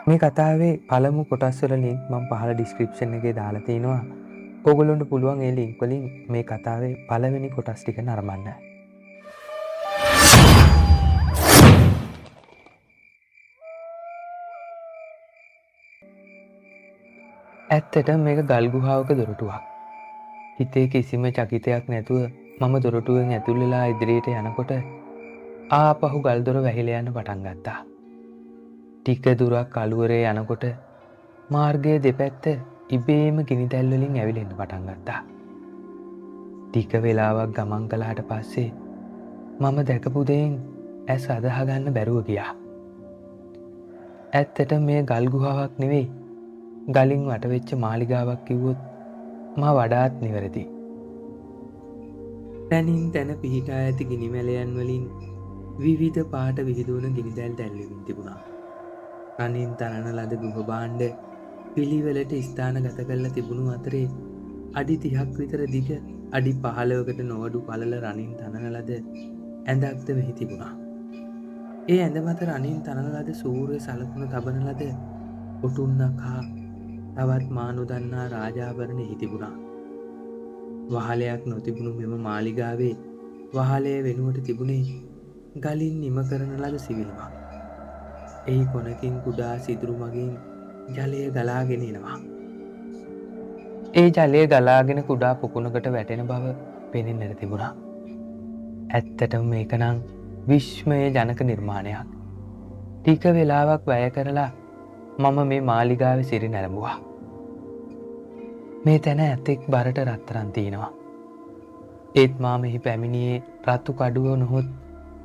මේ කතාවේ පළමු කොටස් වල ලින්ක් මම පහළ ඩිස්ක්‍රිප්ෂන් එකේ දාලා තිනවා. ඕගොල්ලන්ට පුළුවන් ඒ ලින්ක් වලින් මේ කතාවේ පළවෙනි කොටස් ටික නරඹන්න. ඇත්තටම මේක ගල් ගුහාවක දොරටුවක්. හිතේ කිසිම චකිතයක් නැතුව මම දොරටුවෙන් ඇතුල් වෙලා ඉදිරියට යනකොට ආපහු ගල් දොර වැහිලා යන්න පටන් ගත්තා. ටික දුරක් කළුවරේ යනකොට මාර්ගයේ දෙපැත්ත ඉබේම ගිනි දැල් වලින් ඇවිලෙන්න පටන් ගත්තා. ටික වෙලාවක් ගමන් කළාට පස්සේ මම දැකපු දෙයින් ඇස් අදහ ගන්න බැරුව ගියා. ඇත්තටම මේ ගල් ගුහාවක් නෙවෙයි, ගලින් වටවෙච්ච මාලිගාවක් කිව්වොත් මා වඩාත් නිවැරදි. තැනින් තැන පිහිටා ඇති ගිනි මැලයන් වලින් විවිධ පාට විහිදුවන ගිනි දැල් දැල්වෙමින් තිබුණා. රනින් තනන ලද ගෘහ භාණ්ඩ පිළිවෙලට ස්ථානගත කරලා තිබුණු අතරේ අඩි 30ක් විතර දිග, අඩි 15කට නොවඩු පළල රනින් තනන ලද ඇඳක්ද වෙහි තිබුණා. ඒ ඇඳ මත රනින් තනන ලද සූර්ය සලකුණ තබන ලද ඔටුන්නක් හා තවත් මා නොදන්නා රාජාභරණ එහි තිබුණා. වහලයක් නොතිබුණු මෙම මාලිගාවේ වහලය වෙනුවට තිබුණේ ගලින් නිම කරන ලද සිවිල්මක්. එහි කොනකින් කුඩා සිදුරු මගින් ජලය ගලාගෙන එනවා. ඒ ජලය ගලාගෙන කුඩා පොකුණකට වැටෙන බව පෙනෙන්නට තිබුණා. ඇත්තටම මේක නම් විශ්මය ජනක නිර්මාණයක්. ටික වෙලාවක් වැය කරලා මම මේ මාලිගාවේ සිරි නැරඹුවා. මේ තැන ඇතෙක් බරට රත්තරන් තියෙනවා. ඒත් මා මෙහි පැමිණියේ රතු කඩුව නොහොත්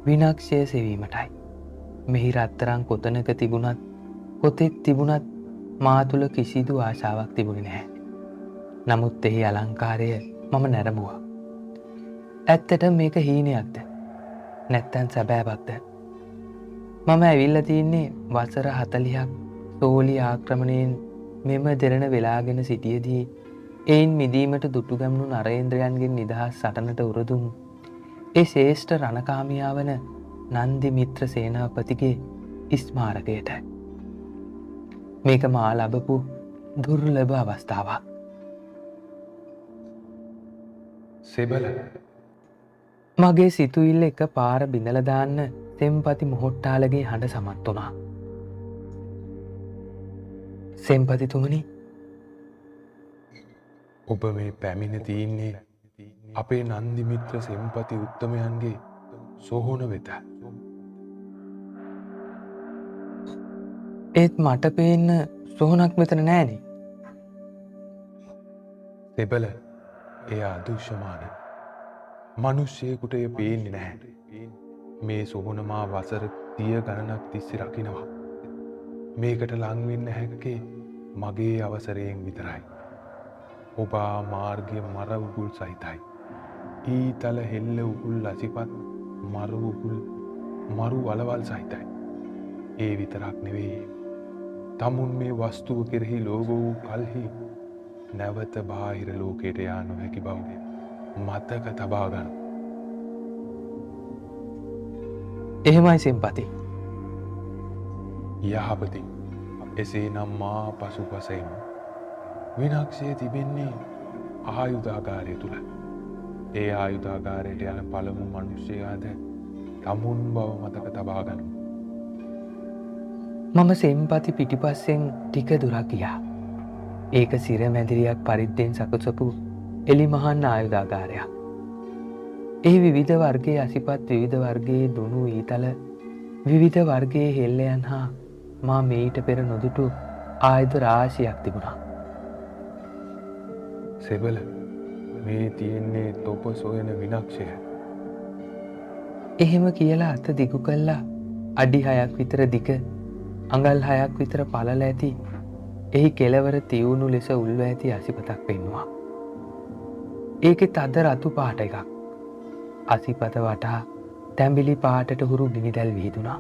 විනාක්ෂය සෙවීමටයි. මෙහි රත්තරන් කොතනක තිබුණත් කොතෙක් තිබුණත් මා තුළ කිසිදු ආශාවක් තිබුණේ නැහැ. නමුත් එහි අලංකාරය මම නැරඹුවා. ඇත්තටම මේක හීනයක්ද නැත්තම් සැබෑවක්ද? මම ඇවිල්ලා තින්නේ වසර 40ක් සෝලි ආක්‍රමණයෙන් මෙම දෙරණ වෙලාගෙන සිටියේදී එයින් මිදීමට දුටු ගැමුණු නරේන්ද්‍රයන්ගෙන් නිදහස් සටනට උරදුම් ඒ ශ්‍රේෂ්ඨ රණකාමියා වන නන්දි මිත්‍ර සේනාපතිගේ ස්මාරකයට. මේක මා ලැබපු දුර්ලභ අවස්ථාවක්. සෙබල මගේ සිතුවිල්ල එක පාර බිඳලා දාන්න සෙම්පති මොහොට්ටාලගේ හඬ සමත් වුණා. සෙම්පතිතුමනි, ඔබ මේ පැමිණ තියන්නේ අපේ නන්දි මිත්‍ර සෙම්පති උත්තමයන්ගේ සොහොන වෙත. ඒත් මට පේන්න සොහොනක් මෙතන නෑනේ. සෙබල, එය අදෘශ්‍යමාන. මිනිස්සෙකුට එය පේන්නේ නැහැ. මේ සොහොන මා වසර 30 ගණනක් තිස්සේ රකින්නවා. මේකට ලං වෙන්න හැක්කේ මගේ අවසරයෙන් විතරයි. ඔබ මාර්ගය මර උගුල් සහිතයි. ඊතල හෙල්ල උගුල් අසිපත් මරු උගුල් මරු වලවල් සහිතයි. ඒ විතරක් නෙවෙයි, තමුන් මේ වස්තුව කෙරෙහි ලෝභ වූ කල්හි නැවත බාහිර ලෝකයට යා නොහැකි බව මතක තබා ගන්න. එහෙමයි සෙම්පති. යහපති, එසේනම් මා පසුපසෙන් විනාක්ෂය තිබෙන්නේ ආයුධාගාරය තුල. ඒ ආයුධාගාරයට යන පළමු මිනිසයාද තමුන් බව මතක තබා ගන්න. මම සෙම්පති පිටිපස්සෙන් ටික දුරක් ගියා. ඒක සිර මැදිරියක් පරිද්දෙන් සකසපු එලිමහන් ආයුධාගාරයක්. ඒ විවිධ වර්ගයේ අසිපත්, විවිධ වර්ගයේ දුනු ඊතල, විවිධ වර්ගයේ හෙල්ලයන් හා මා මේට පෙර නොදුටු ආයුධ රාශියක් තිබුණා. සෙබල, මේ තියෙන්නේ තොප සොයන විනාක්ෂය. එහෙම කියලා අත දිගු කළා අඩි 6ක් විතර දිග, අඟල් 6ක් විතර පළල ඇති, එහි කෙළවර තියුණු ලෙස උල්ව ඇති අසිපතක් පෙන්වුවා. ඒකේ තද රතු පාට එකක්. අසිපත වටා තැඹිලි පාටට හුරු ගිනිදැල් විහිදුණා.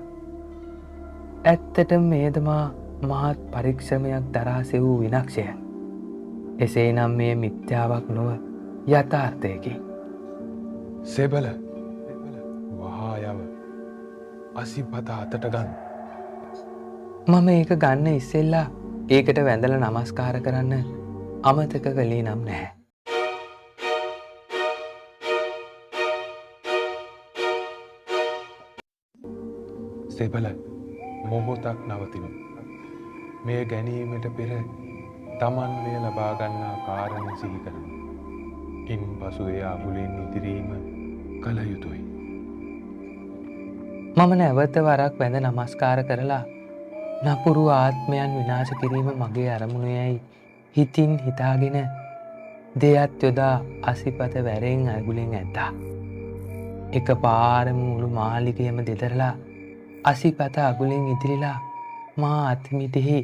ඇත්තටම මේද මහත් පරීක්ෂමයක් දරා සෙවූ විනාක්ෂය. එසේනම් මේ මිත්‍යාවක් නොව යථාර්ථයකි. සෙබල, වහා යව අසිපත අතට ගන්න. මම ඒක ගන්න ඉස්සෙල්ලා ඒකට වැඳලා නමස්කාර කරන්න අමතක කළේ නම් නැහැ. සෙබල මොහොතක් නවතිනු. මෙය ගැනීමට පෙර තමන් මෙය ලබා ගන්නා කාරණය සිහි කරනු. ඉන් පසු එය අබුලින් ඉදිරීම කළ යුතුයි. මම නැවත වරක් වැඳ නමස්කාර කරලා නපුරු ආත්මයන් විනාශ කිරීම මගේ අරමුණ යයි හිතින් හිතාගෙන දෙයත් යොදා අසිපත වැරෙන් අගුලෙන් ඇද්දා. එක පාරම මුළු මාලිකයම දෙදරලා අසිපත අගුලෙන් ඉදිරිලා මා අත්මිටෙහි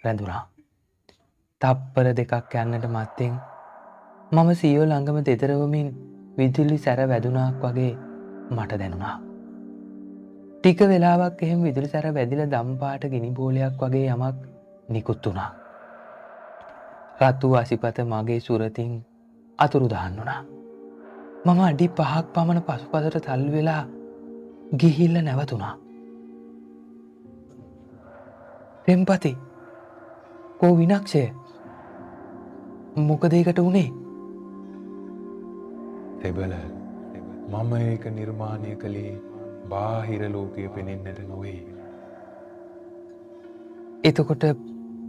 රැඳුණා. තප්පර දෙකක් යන්නට මත්තෙන් මම සියෝ ළඟම දෙදරවමින් විදුලි සැර වැදුනාක් වගේ මට දැනුණා. ටික වෙලාවක් එහෙම විදුලි සැර වැදිලා දම්පාට ගිනි බෝලයක් වගේ යමක් නිකුත් වුණා. රතු අසිපත මගේ සුරතින් අතුරුදහන් වුණා. මම අඩි 5ක් පමණ පසුපසට තල්ලු වෙලා ගිහිල්ලා නැවතුණා. පෙම්පති කෝ විනාක්ෂය මොකද ඒකට උනේ? සෙබල මම ඒක නිර්මාණය කළේ බාහිර ලෝකය පෙනෙන්නට නොවේ. එතකොට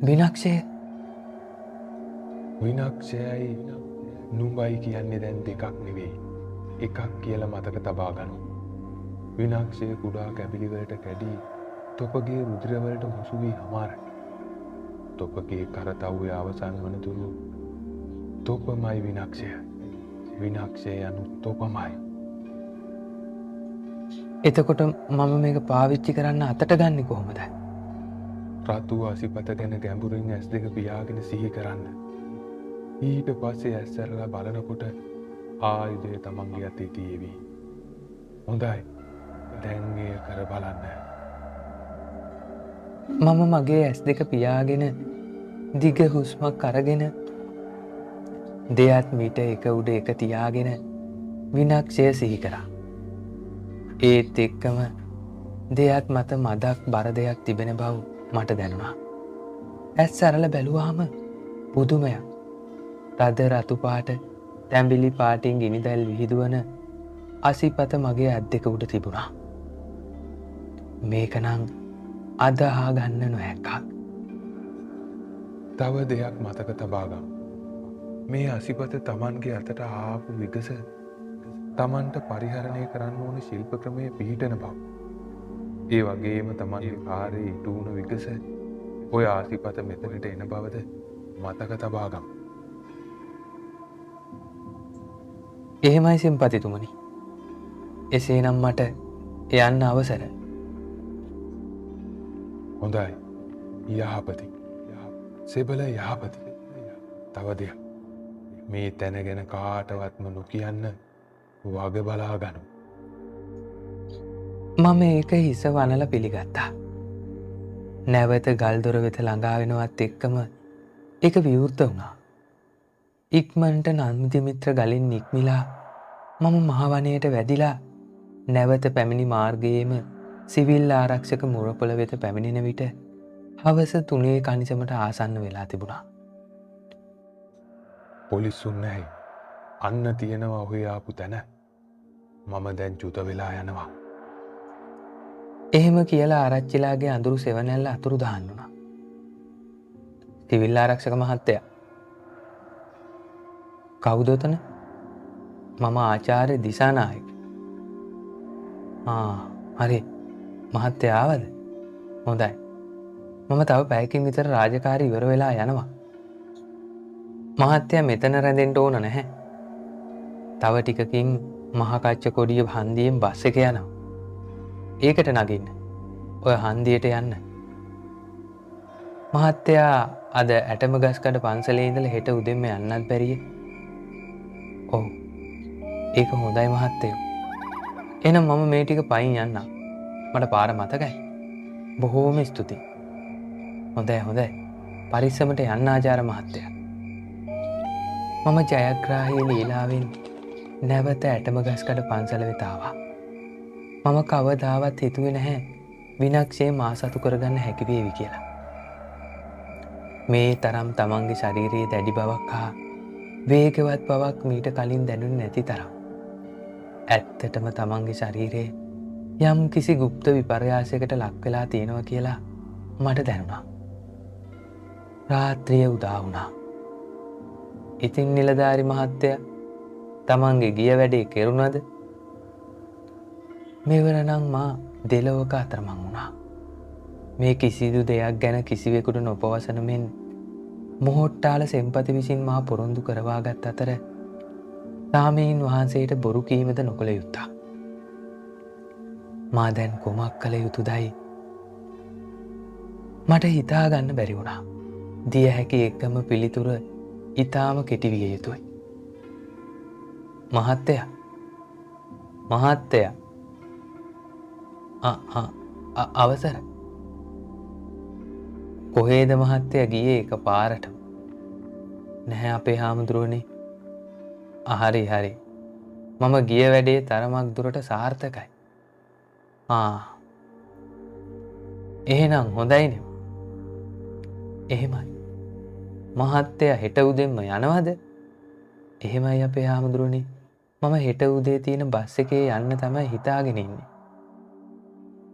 විනාක්ෂය විනාක්ෂයයි නුඹයි කියන්නේ දැන් දෙකක් නෙවෙයි. එකක් කියලා මතක තබා ගනු. විනාක්ෂය කුඩා කැබිලිවලට කැඩී තොපගේ රුධිරවලට මුසු වී හමාරයි. තොපගේ කරතව්වේ අවසන් වනතුරු තොපමයි විනාක්ෂය. විනාක්ෂය යනු තොපමයි. එතකොට මම මේක පාවිච්චි කරන්න අතට ගන්නෙ කොහොමද? රතු අසිපත ගැන ගැඹුරින් ඇස් දෙක පියාගෙන සිහි කරන්න. ඊට පස්සේ ඇස් ඇරලා බලනකොට ආයුධය තමන්ගේ අතේ තියෙවි. හොඳයි. දැන් එය කර බලන්න. මම මගේ ඇස් දෙක පියාගෙන දිග හුස්මක් අරගෙන දෙයත් මිට එක උඩ එක තියාගෙන විනාක්ෂය සිහි කරා. ඒත් එක්කම දෙයත් මත මදක් බර දෙයක් තිබෙන බව මට දැනුණා. ඇස් අරලා බැලුවාම පුදුමයක්. රද රතු පාට තැඹිලි පාටින් ගිනිදැල් විහිදුවන අසිපත මගේ ඇස් දෙක උඩ තිබුණා. මේකනම් අදහා ගන්න නොහැක්කක්. තව දෙයක් මතක තබා ගමු. මේ අසිපත තමන්ගේ අතට ආපු විගස තමන්ට පරිහරණය කරන්න ඕන ශිල්ප ක්‍රමය පිහිටන බව. ඒ වගේම තමන්ගේ කාර්යයේ ඉටු වුණ විගස ඔය ආසිපත මෙතනට එන බවද මතක තබා ගමු. එහෙමයි සෙම්පතිතුමනි. එසේනම් මට යන්න අවසර. හොඳයි. යහපති. සෙබල යහපති. තව දෙයක්. මේ තැන ගැන කාටවත්ම නොකියන්න වග බලා ගනු. මම ඒක හිස වනල පිළිගත්තා. නැවත ගල්දොර වෙත ළඟා වෙනවත් එක්කම ඒක විවෘත වුණා. ඉක්මනට නන්දිමිත්‍ර ගලින් නික්මිලා මම මහවනයට වැදිලා නැවත පැමිණි මාර්ගයේම සිවිල් ආරක්ෂක මුරපොළ වෙත පැමිණෙන විට හවස 3 කනිසමට ආසන්න වෙලා තිබුණා. පොලිසුන් නැහැ. අන්න තියෙනවා ඔහේ ආපු තැන. මම දැන් චුත වෙලා යනවා. එහෙම කියලා ආරච්චිලාගේ අඳුරු සෙවණැල්ල අතුරු දහන් වුණා. සිවිල් ආරක්ෂක මහත්තයා. කවුද ඔතන? මම ආචාර්ය දිසානායක. හරි. මහත්තයා ආවද? හොඳයි. මම තව පැයකින් විතර රාජකාරී ඉවර වෙලා යනවා. මහත්තයා මෙතන රැඳෙන්න ඕන නැහැ. තව ටිකකින් මහකච්ච කොඩිය හන්දියෙන් බස් එක යනවා. ඒකට නගින්න. ඔය හන්දියට යන්න. මහත්තයා අද ඇටමගස්කඩ පන්සලේ ඉඳලා හෙට උදෙන්ම යන්නත් බැරියේ. ඔව්. ඒක හොඳයි මහත්තයෝ. එහෙනම් මම මේ ටික පයින් යන්නම්. මට පාර මතකයි. බොහෝම ස්තුතියි. හොඳයි. පරිස්සමට යන්න ආචාර්ය මහත්තයා. මම ජයග්‍රාහී ලීලාවෙන් නැවත ඇටමගස්කඩ පන්සල වෙත ආවා. මම කවදාවත් හිතුවේ නැහැ විනාක්ෂේ මා සතු කරගන්න හැකි වේවි කියලා. මේ තරම් තමන්ගේ ශරීරයේ දැඩි බවක් හා වේගවත් බවක් මීට කලින් දැනුනේ නැති තරම්. ඇත්තටම තමන්ගේ ශරීරයේ යම් කිසි গুপ্ত විපර්යාසයකට ලක් වෙලා තියෙනවා කියලා මට දැනුණා. රාත්‍රිය උදා වුණා. ඉතින් නිලධාරි මහත්තයා තමන්ගේ ගිය වැඩේ කෙරුණද? මෙවර නම් මා දෙලොවක අතරමං වුණා. මේ කිසිදු දෙයක් ගැන කිසිවෙකුට නොපවසන මෙන් මොහොට්ටාල සෙන්පති විසින් මා පොරොන්දු කරවාගත් අතර සාමීන් වහන්සේට බොරු කීමද නොකළ යුත්තා. මා දැන් කුමක් කළ යුතුදයි මට හිතා ගන්න බැරි වුණා. දිය හැකි එකම පිළිතුර ඊටාම කෙටි විය යුතුයි. මහත්තයා අවසර. කොහේද මහත්තයා ගියේ එක පාරට? නැහැ අපේ හාමුදුරුවනේ. හරි. මම ගිය වැඩේ තරමක් දුරට සාර්ථකයි. එහෙනම් හොඳයිනේ. එහෙමයි. මහත්තයා හෙට උදෙන්ම යනවද? එහෙමයි අපේ හාමුදුරුවනේ. මම හෙට උදේ තියෙන බස් එකේ යන්න තමයි හිතාගෙන ඉන්නේ.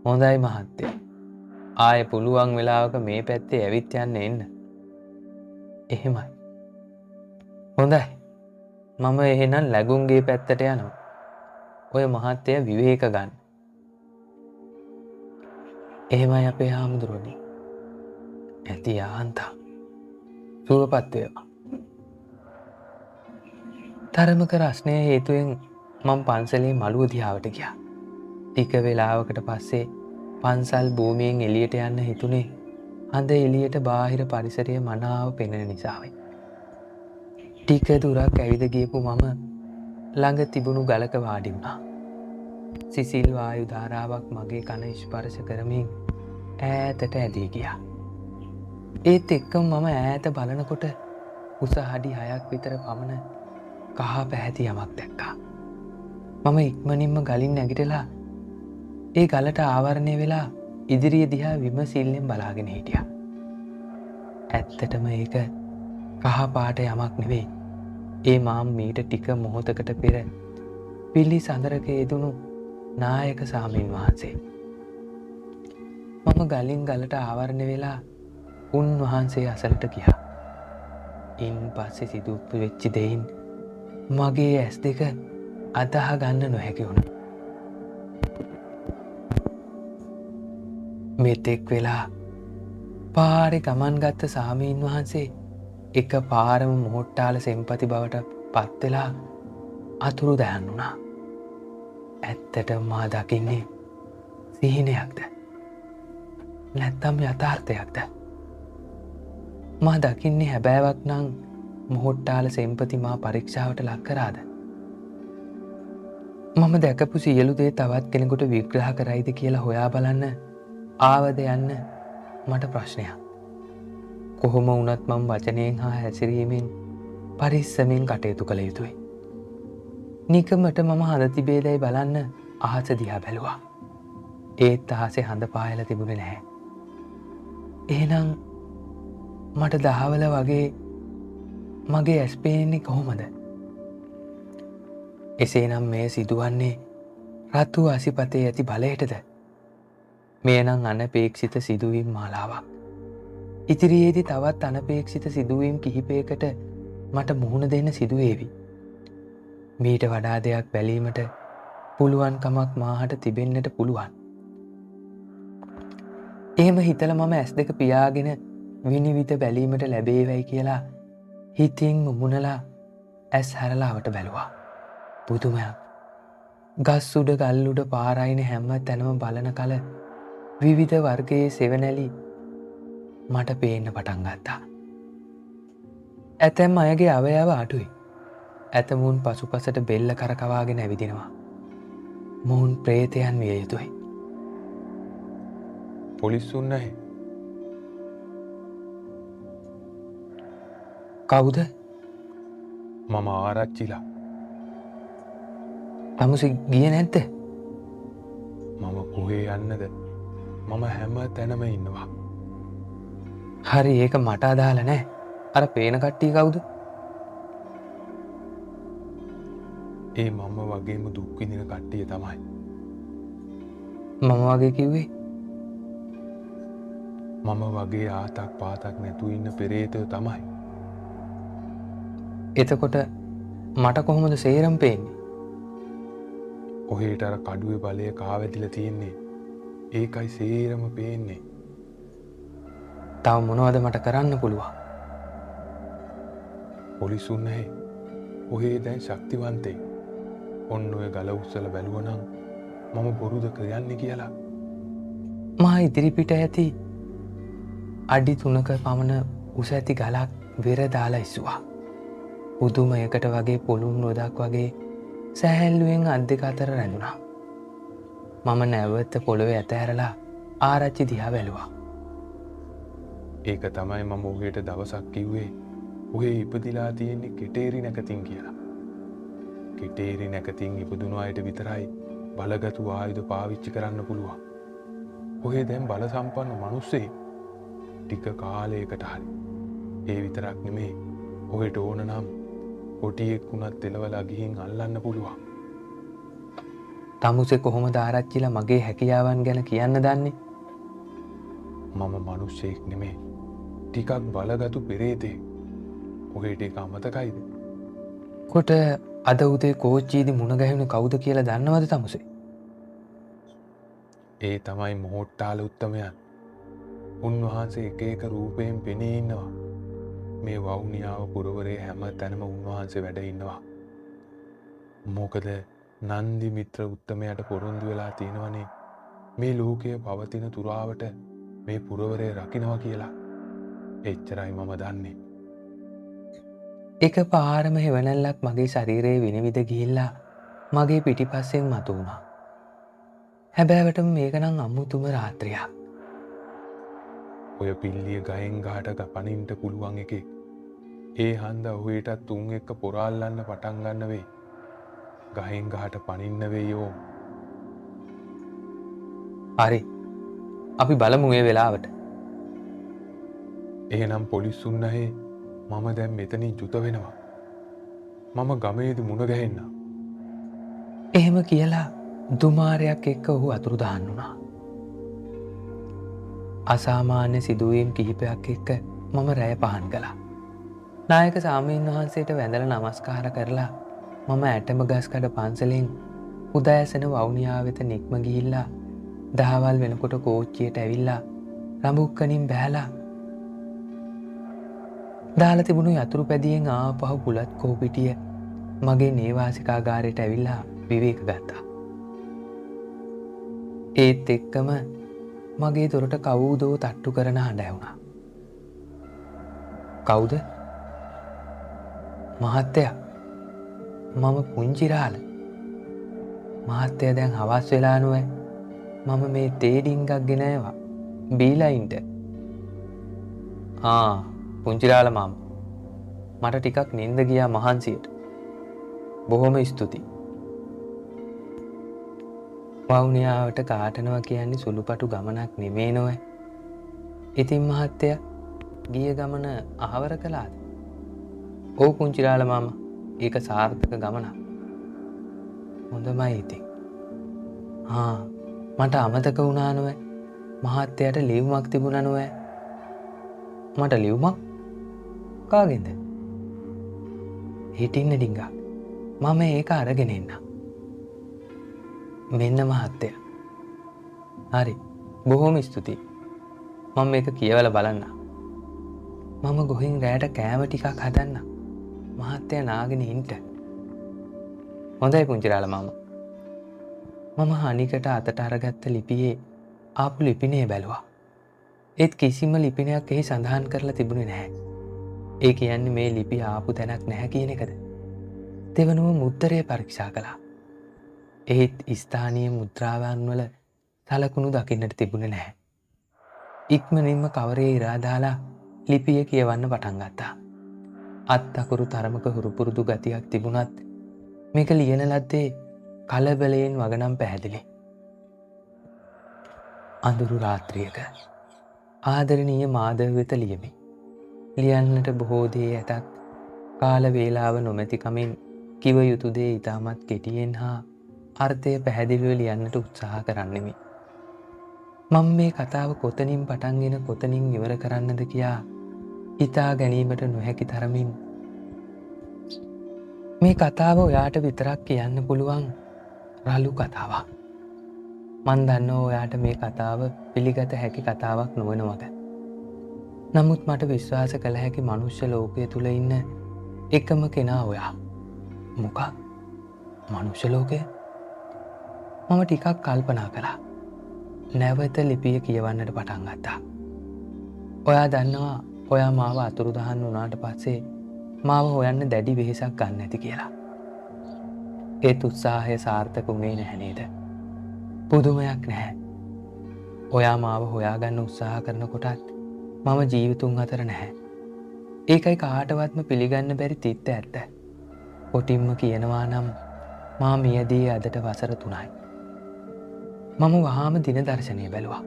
හොඳයි මහත්තයා. ආයේ පුළුවන් වෙලාවක මේ පැත්තේ ඇවිත් යන්න එන්න. එහෙමයි. හොඳයි. මම එහෙනම් ලැබුම්ගේ පැත්තට යනවා. ඔය මහත්තයා විවේක ගන්න. එහෙමයි අපේ හාමුදුරුවනේ. ඇති යාන්තා. සුවපත් වේවා. තරමක රස්නය හේතුවෙන් මම පන්සලේ මළුව දිහාවට ගියා. ටික වෙලාවකට පස්සේ පන්සල් භූමියෙන් එළියට යන්න හිතුනේ හඳ එළියට බාහිර පරිසරය මනාව පෙනෙන නිසායි. ටික දුරක් ඇවිද ගියපු මම ළඟ තිබුණු ගලක වාඩි වුණා. සිසිල් වායු ධාරාවක් මගේ කන ස්පර්ශ කරමින් ඈතට ඇදී ගියා. ඒත් එක්කම මම ඈත බලනකොට උස අඩි 6ක් විතර පමණ කහ පැහැති යමක් දැක්කා. මම ඉක්මනින්ම ගලින් නැගිටලා ඒ ගලට ආවරණය වෙලා ඉදිරිය දිහා විමසිල්ලෙන් බලාගෙන හිටියා. ඇත්තටම ඒක කහ පාට යමක් නෙවෙයි. ඒ මාම් මීට ටික මොහොතකට පෙර පිලි සඳරක යෙදුණු නායක සාමීන් වහන්සේ. මම ගලින් ගලට ආවරණය වෙලා උන්වහන්සේ අසලට ගියා. ඉන් පස්සේ සිදු වෙච්ච දෙයින් මගේ ඇස් දෙක අදහ ගන්න නොහැකි වුණා. මෙතෙක් වෙලා පාරේ ගමන් ගත්ත සාමීන් වහන්සේ එක පාරම මොහොට්ටාල සෙන්පති බවට පත් වෙලා අතුරු දයන් වුණා. ඇත්තටම මා දකින්නේ සිහිනයක්ද? නැත්නම් යථාර්ථයක්ද? මා දකින්නේ හැබෑවක් නම් මොහොට්ටාල සෙන්පති මා පරීක්ෂාවට ලක් කරාද? මම දැකපු සියලු දේ තවත් කෙනෙකුට විග්‍රහ කරයිද කියලා හොයා බලන්න ආවද යන්න මට ප්‍රශ්නයක්. කොහොම වුණත් මම වචනයෙන් හා හැසිරීමෙන් පරිස්සමින් කටයුතු කළ යුතුයි. නිකමට මම හඳ තිබේදයි බලන්න අහස දිහා බැලුවා. ඒත් අහසේ හඳ පායලා තිබුණේ නැහැ. එහෙනම් මට දහවල වගේ මගේ ඇස් පේන්නේ කොහොමද? එසේනම් මේ සිදුවන්නේ රතු අසිපතේ ඇති බලයටද? මේ නම් අනපේක්ෂිත සිදුවීම් මාලාවක්. ඉදිරියේදී තවත් අනපේක්ෂිත සිදුවීම් කිහිපයකට මට මුහුණ දෙන්න සිදුවේවි. මීට වඩා දෙයක් බැලීමට පුළුවන්කමක් මාහට තිබෙන්නට පුළුවන්. එහෙම හිතලා මම ඇස් දෙක පියාගෙන විනිවිද බැලීමට ලැබේවයි කියලා හිතින් මුමුණලා ඇස් හැරලාවට බැලුවා. පුදුමයක්. ගස් උඩ ගල් උඩ පාරයින හැම තැනම බලන කල විවිධ වර්ගයේ සෙවණැලි මට පේන්න පටන් ගත්තා. ඇතැම් අයගේ අවයව අඩුයි. ඇතමුන් පසුපසට බෙල්ල කරකවාගෙන ඇවිදිනවා. මොවුන් ප්‍රේතයන් විය යුතුයි. පොලිස්සුන් නැහැ. කවුද? මම ආරච්චිලා. තමුසි ගියේ නැද්ද? මම කොහේ යන්නද මම හැම තැනම ඉන්නවා. හරි ඒක මට අදාළ නෑ. අර පේන කට්ටිය කවුද? ඒ මම වගේම දුක් විඳින කට්ටිය තමයි. මම වගේ කිව්වේ මම වගේ ආතක් පාතක් නැතුව ඉන්න පෙරේතයෝ තමයි. එතකොට මට කොහොමද සේරම පේන්නේ? ඔහේට අර කඩුවේ බලය කාවැදිලා තියෙන්නේ. ඒකයි සේරම පේන්නේ. තව මොනවද මට කරන්න පුළුවන්? පොලිසුන් නැහැ. ඔහේ දැන් ශක්තිවන්තේ. ඔන්න ඔය ගල උස්සලා බැලුවනම් මම බොරුද කියන්නේ කියලා. මා ඉදිරිපිට ඇති අඩි 3ක පමණ උස ඇති ගලක් වෙර දාලා ඉස්සුවා. පුදුමයකට වගේ පොළුම් රොදක් වගේ සැහැල්ලුවෙන් අත් දෙක අතර රැඳුණා. මම නැවත පොළොවේ ඇතහැරලා ආරච්චි දිහා බැලුවා. ඒක තමයි මම ඔහේට දවසක් කිව්වේ ඔහේ ඉපදිලා තියෙන්නේ කෙටේරි නැකතින් කියලා. කෙටේරි නැකතින් ඉපදුණු අයට විතරයි බලගතු ආයුධ පාවිච්චි කරන්න පුළුවන්. ඔහේ දැන් බල සම්පන්න මිනිස්සේ ටික කාලයකට හරි. ඒ විතරක් නෙමේ ඔහෙට ඕන නම් කොටියෙක් වුණත් එලවලා ගිහින් අල්ලන්න පුළුවන්. තමුසේ කොහොමද ආරච්චිලා මගේ හැකියාවන් ගැන කියන්න දන්නේ? මම මිනිස්සෙක් නෙමේ. ටිකක් බලගතු පෙරේතෙක්. ඔහෙට ඒක අමතකයිද? කොට අද උදේ කෝච්චියේදී මුණ ගැහුණේ කවුද කියලා දන්නවද තමුසේ? ඒ තමයි මොහොට්ටාල උත්තමයන්. උන්වහන්සේ එක එක රූපයෙන් පෙනී ඉන්නවා. මේ වවුනියාව පුරවරේ හැම තැනම උන්වහන්සේ වැඩ ඉන්නවා. මොකද නන්දි මිත්‍ර උත්තමයට පොරොන්දු වෙලා තියෙනවනේ මේ ලෝකයේ පවතින තුරාවට මේ පුරවරේ රකින්නවා කියලා. එච්චරයි මම දන්නේ. එක පාරම හෙවණැල්ලක් මගේ ශරීරයේ විනිවිද ගිහිල්ලා මගේ පිටිපස්සෙන් මතු වුණා. හැබෑවටම මේක නම් අමුතුම රාත්‍රියක්. ඔය පිල්ලිය ගහෙන් ගහට පනින්න පුළුවන් එකේ. ඒ හන්ද ඔහේටත් තුන් එක්ක පොරාල්ලන්න පටන් ගන්න වෙයි. ගහෙන් ගහට පනින්න වෙයෝ. හරි. අපි බලමු මේ වෙලාවට. එහෙනම් පොලිසුන් නැහැ. මම දැන් මෙතනින් චුත වෙනවා. මම ගමේදී මුණ ගැහෙන්න. එහෙම කියලා දුමාරයක් එක්ක ඔහු අතුරුදහන් වුණා. අසාමාන්‍ය සිදුවීම් කිහිපයක් එක්ක මම රැය පහන් කළා. නායක සාමීන් වහන්සේට වැඳලා නමස්කාර කරලා මම ඇටමගස්කඩ පන්සලෙන් උදෑසන වවුනියාව වෙත නික්ම ගිහිල්ලා දහවල් වෙනකොට කෝච්චියට ඇවිල්ලා රඹුක්කනින් බැහැලා දාලා තිබුණු යතුරු පැදියෙන් ආපහු පුලත් කෝපිටිය මගේ නේවාසිකාගාරයට ඇවිල්ලා විවේක ගත්තා. ඒත් එක්කම මගේ දොරට කවුදෝ තට්ටු කරන හඬ ඇහුණා. කවුද? මහත්තයා. මම පුංචිරාල. මහත්තයා දැන් හවස් වෙලා නෝයි. මම මේ තේ ඩිංගක් ගෙන ආවා. බීලා ඉන්න. පුංචිරාල මාම. මට ටිකක් නිින්ද ගියා මහන්සියට. බොහොම ස්තුතියි. වවුනියාවට කාටනවා කියන්නේ සුළුපටු ගමනක් නෙමේ නෝයි. ඉතින් මහත්තයා ගිය ගමන අහවර කළාද? ඔව් පුංචිරාල මාමා. ඒක සාර්ථක ගමනක්. හොඳමයි ඉතින්. මට අමතක වුණා නෝයි. මහත්තයාට ලියුමක් තිබුණා නෝයි. මට ලියුමක්? කාගෙන්ද? හිටින්න ඩිංගා. මම ඒක අරගෙන එන්න. මෙන්න මහත්තයා. හරි. බොහොම ස්තුතියි. මම මේක කියවලා බලන්න. මම ගොහින් රැයට කෑම ටිකක් හදන්න. මහත්තයා නාගෙන ඉන්න. හොඳයි පුංචිරාල මාමා. මම හනිකට අතට අරගත්ත ලිපියේ ආපු ලිපිනේ බැලුවා. ඒත් කිසිම ලිපිනයක් එහි සඳහන් කරලා තිබුණේ නැහැ. ඒ කියන්නේ මේ ලිපිය ආපු තැනක් නැහැ කියන එකද? දෙවනුව මුද්‍රය පරීක්ෂා කළා. ඒත් ස්ථානීය මුද්‍රාවන් වල සලකුණු දකින්නට තිබුණේ නැහැ. ඉක්මනින්ම කවරේ ඉරා දාලා ලිපිය කියවන්න පටන් ගත්තා. අත් අකුරු තරමක හුරුපුරුදු ගතියක් තිබුණත් මේක ලියන ලද්දේ කලබලයෙන් වගනම් පැහැදිලි. අඳුරු රාත්‍රියක ආදරණීය මාධව වෙත ලියමි. ලියන්නට බොහෝ දේ ඇතත් කාල වේලාව නොමැතිකමින් කිව යුතු දේ ඉතාමත් කෙටියෙන් හා අර්ථය පැහැදිලිව ලියන්නට උත්සාහ කරන්නෙමි. මම මේ කතාව කොතනින් පටන්ගෙන කොතනින් ඉවර කරන්නද කියා හිතා ගැනීමට නොහැකි තරමින් මේ කතාව ඔයාට විතරක් කියන්න පුළුවන් රළු කතාවක්. මන් දන්නවා ඔයාට මේ කතාව පිළිගත හැකි කතාවක් නොවන වග. නමුත් මට විශ්වාස කළ හැකි මනුෂ්‍ය ලෝකය තුළ ඉන්න එකම කෙනා ඔයා. මොකක්? මනුෂ්‍ය ලෝකය? මම ටිකක් කල්පනා කළා. නැවත ලිපිය කියවන්නට පටන් ගත්තා. ඔයා දන්නවා ඔයා මාව අතුරුදහන් වුණාට පස්සේ මාව හොයන්න දැඩි වෙහෙසක් ගන්න ඇති කියලා. ඒත් උත්සාහය සාර්ථක වුණේ නැහැ නේද? පුදුමයක් නැහැ. ඔයා මාව හොයාගන්න උත්සාහ කරනකොටත් මම ජීවිතුන් අතර නැහැ. ඒකයි කාටවත්ම පිළිගන්න බැරි තිත්ත ඇත්ත. කොටින්ම කියනවා නම් මා මියදී අදට වසර 3යි. මම වහාම දින දර්ශනය බැලුවා.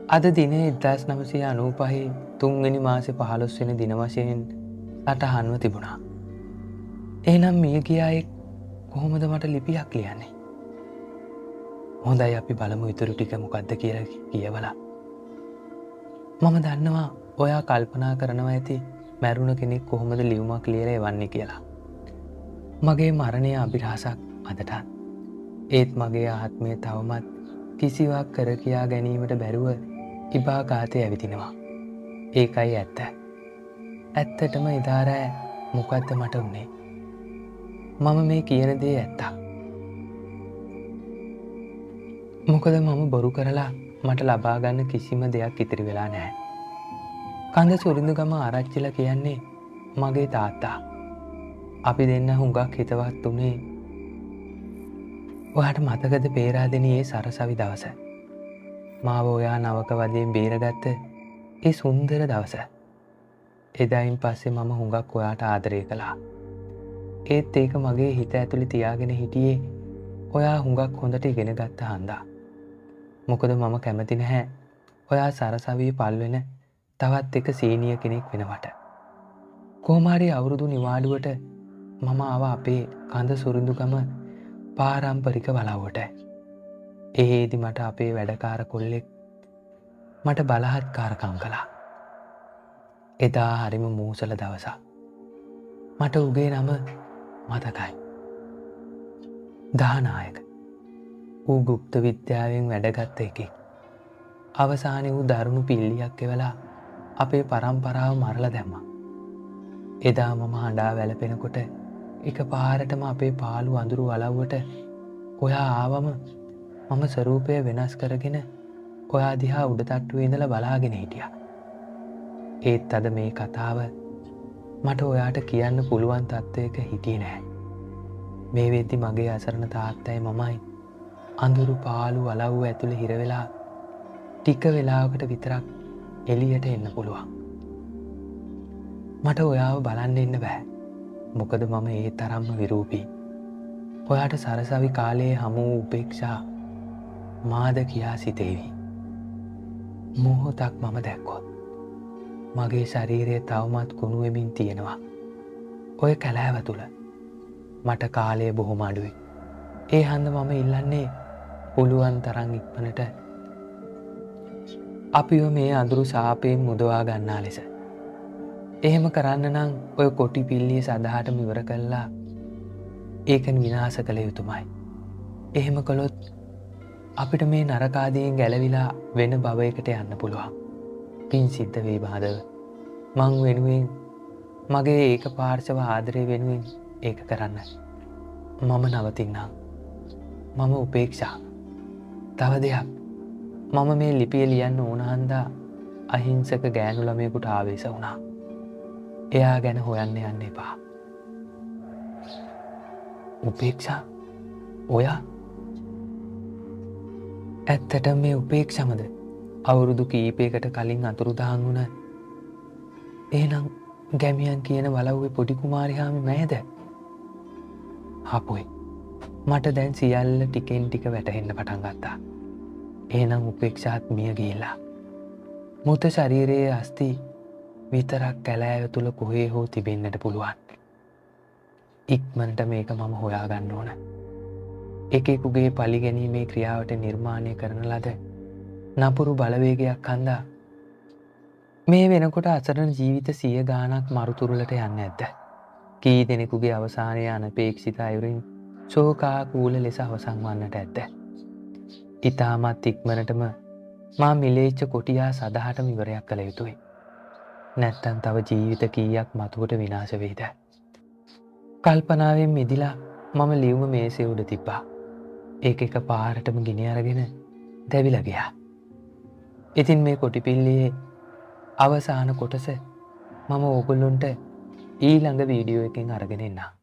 අද දිනේ 1995 3වෙනි මාසේ 15 වෙනි දින වශයෙන් සටහන්ව තිබුණා. එහෙනම් මිය ගියා එක් කොහොමද මට ලිපියක් ලියන්නේ? හොඳයි අපි බලමු ඊටු ටික මොකද්ද කියලා කියවලා. මම දන්නවා ඔයා කල්පනා කරනවා ඇති මැරුණ කෙනෙක් කොහොමද ලියුමක් ලියලා එවන්නේ කියලා. මගේ මරණය අභිරහසක් අදටත්. ඒත් මගේ ආත්මය තවමත් කිසිවක් කර කියා ගැනීමට බැරුව ඉබාගාතේ ඇවිදිනවා. ඒකයි ඇත්ත. ඇත්තටම එදා රෑ මොකද්ද මට වුනේ? මම මේ කියන දේ ඇත්ත. මොකද මම බොරු කරලා මට ලබා ගන්න කිසිම දෙයක් ඉතිරි වෙලා නැහැ. කඳ සුරිඳුගම ආරච්චිලා කියන්නේ මගේ තාත්තා. අපි දෙන්න හුඟක් හිතවත් උනේ. ඔයාට මතකද පේරාදෙණියේ සරසවි දවස? මාව ඔයා නවක වදයෙන් බේරගත්ත ඒ සුන්දර දවස. එදායින් පස්සේ මම හුඟක් ඔයාට ආදරය කළා. ඒත් ඒක මගේ හිත ඇතුලේ තියාගෙන හිටියේ ඔයා හුඟක් හොඳට ඉගෙන ගත්ත හන්දා. මොකද මම කැමති නැහැ ඔයා සරසවියේ පල්වෙන තවත් එක සීනියර් කෙනෙක් වෙනවට. කොහොම හරි අවුරුදු නිවාඩුවට මම ආවා අපේ කඳ සුරිඳුගම පාරම්පරික වලව්වට. එහෙදි මට අපේ වැඩකාර කොල්ලෙක් මට බලහත්කාරකම් කළා. එදා හරිම මූසල දවසක්. මට උගේ නම මතකයි. දානායක. ඌ ගුප්ත විද්‍යාවෙන් වැඩගත්ත එකෙක්. අවසානයේ ඌ දරුණු පිල්ලියක් එවලා අපේ පරම්පරාව මරලා දැම්මා. එදා මම හඬා වැළපෙනකොට එක පාරටම අපේ පාළු අඳුරු වලව්වට ඔයා ආවම මම ස්වරූපය වෙනස් කරගෙන ඔයා දිහා උඩ තට්ටුවේ ඉඳලා බලාගෙන හිටියා. ඒත් අද මේ කතාව මට ඔයාට කියන්න පුළුවන් තත්ත්වයක හිටියේ නැහැ. මේ වෙද්දි මගේ අසරණ තාත්තයි මමයි අඳුරු පාළු වලව්ව ඇතුලේ හිර වෙලා ටික වෙලාවකට විතරක් එළියට එන්න පුළුවන්. මට ඔයාව බලන්න ඉන්න බෑ. මොකද මම ඒ තරම්ම විරූපී. ඔයාට සරසවි කාලයේ හමු වූ උපේක්ෂා මාද කියා සිතේවි. මොහොතක් මම දැක්කොත් මගේ ශරීරය තවමත් කුණු වෙමින් තියෙනවා. ඔය කැලෑව තුල මට කාලය බොහොම අඩුයි. ඒ හන්ද මම ඉල්ලන්නේ පුළුවන් තරම් ඉක්මනට අපිව මේ අඳුරු සාපයෙන් මුදවා ගන්නා ලෙස. එහෙම කරන්න නම් ඔය කොටි පිල්ලිය සදාටම ඉවර කළා ඒකන් විනාශ කළ යුතුමයි. එහෙම කළොත් අපිට මේ නරකාදියෙන් ගැලවිලා වෙන භවයකට යන්න පුළුවන්. පින් සිද්ධ වේ බාදව. මං වෙනුවෙන් මගේ ඒක පාර්ශව ආදරය වෙනුවෙන් ඒක කරන්න. මම නවතින්නම්. මම උපේක්ෂා. තව දෙයක්. මම මේ ලිපිය ලියන්න ඕන හන්දා අහිංසක ගෑනු ළමයෙකුට ආවේශ වුණා. එයා ගැන හොයන්න යන්න එපා. උපේක්ෂා? ඔයා? ඇත්තට මේ උපේක්ෂමද? අවුරුදු කීපයකට කලින් අතුරුදහන් වුණ එහෙනම් ගැමියන් කියන වලව්වේ පොඩි කුමාරිහාමි මෑද? හපොයි. මට දැන් සියල්ල ටිකෙන් ටික වැටහෙන්න පටන් ගත්තා. එහෙනම් උපේක්ෂාත් මිය ගිහිලා. මෘත ශරීරයේ අස්ථි විතරක් කැලෑව තුල කොහේ හෝ තිබෙන්නට පුළුවන්. ඉක්මනට මේක මම හොයාගන්න ඕන. එකෙකුගේ පලි ගැනීමේ ක්‍රියාවට නිර්මාණය කරන ලද නපුරු බලවේගයක් හන්දා මේ වෙනකොට අසරණ ජීවිත 100 ගාණක් මරුතුරුලට යන්නේ නැද්ද? කී දෙනෙකුගේ අවසානයේ අනපේක්ෂිත අයුරින් ශෝකාකූල ලෙස අවසන් වන්නට ඇද්ද? ඊටමත් ඉක්මනටම මා මිලේච්ඡ කොටියා සදහටම ඉවරයක් කළ යුතුයි. නැත්තම් තව ජීවිත කීයක් මතුවට විනාශ වෙයිද? කල්පනාවෙන් මිදිලා මම ලියුම මේසේ උඩ තිබ්බා. ඒක එක පාරටම ගිනි අරගෙන දැවිලා ගියා. ඉතින් මේ කොටිපිල්ලියේ අවසාන කොටස මම ඕගොල්ලොන්ට ඊළඟ වීඩියෝ එකෙන් අරගෙන එන්නම්.